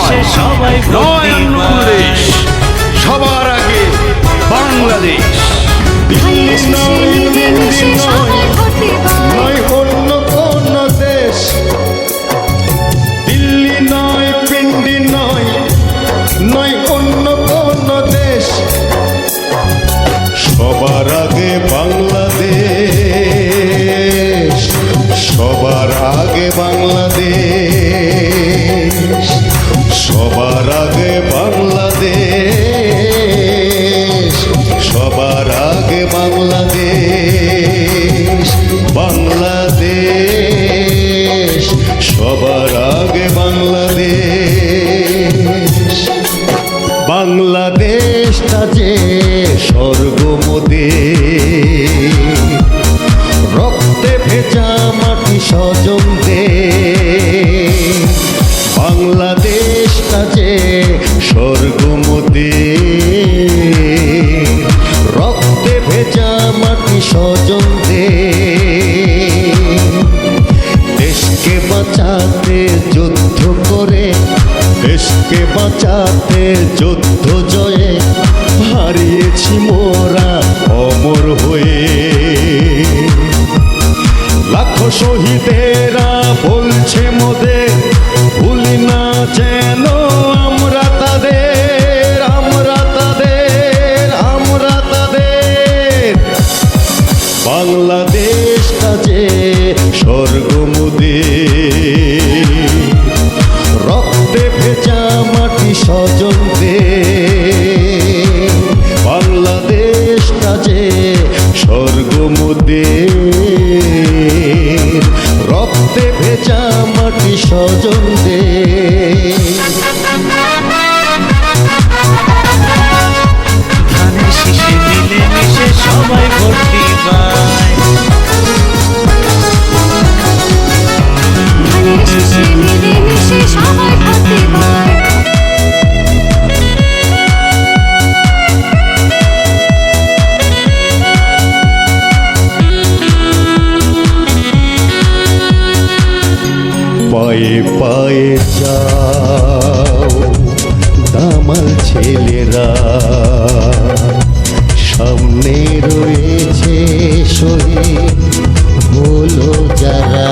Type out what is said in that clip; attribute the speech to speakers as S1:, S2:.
S1: নয় অন্য কোনো দেশ, সবার আগে বাংলাদেশ।
S2: দিল্লি নয়, দিল্লি নয়, নয় অন্য কোন দেশ। দিল্লি নয়, পিন্ডি নয়, নয় অন্য কোন দেশ। সবার আগে বাংলাদেশ, সবার আগে বাংলাদেশ, সবার আগে বাংলাদেশ, সবার আগে বাংলাদেশ, বাংলাদেশ, সবার আগে বাংলাদেশ। বাংলাদেশটা যে স্বর্গ মোদের, রক্তে ভেজা মাটি স্বজনদের। বাংলাদেশটা যে স্বর্গ মোদের, রক্তে ভেজা মাটি স্বজনদের। দেশকে বাঁচাতে যুদ্ধ করে, দেশকে বাঁচাতে যুদ্ধ জয়ে হারিয়েছি মোরা অমর হয়ে। লাখো শহীদেরা বলছে মোদের, ভুলি না যেন আমরা তাদের, আমরা তাদের, আমরা তাদের। বাংলাদেশটা যে স্বর্গ মোদের, রক্তে ভেজা মাটি স্বজনদের। বাংলাদেশটা যে স্বর্গ মোদের, রক্তে ভেজা মাটি স্বজনদের।
S3: ধানের শীষে মিলে মিশে সবাই ভোট দিবাই।
S4: ধানের শীষে মিলে মিশে সবাই ভোট দিবাই।
S2: পায়ে পায়ে যাও দামাল ছেলেরা, সামনে রয়েছে শহীদ হলো যারা।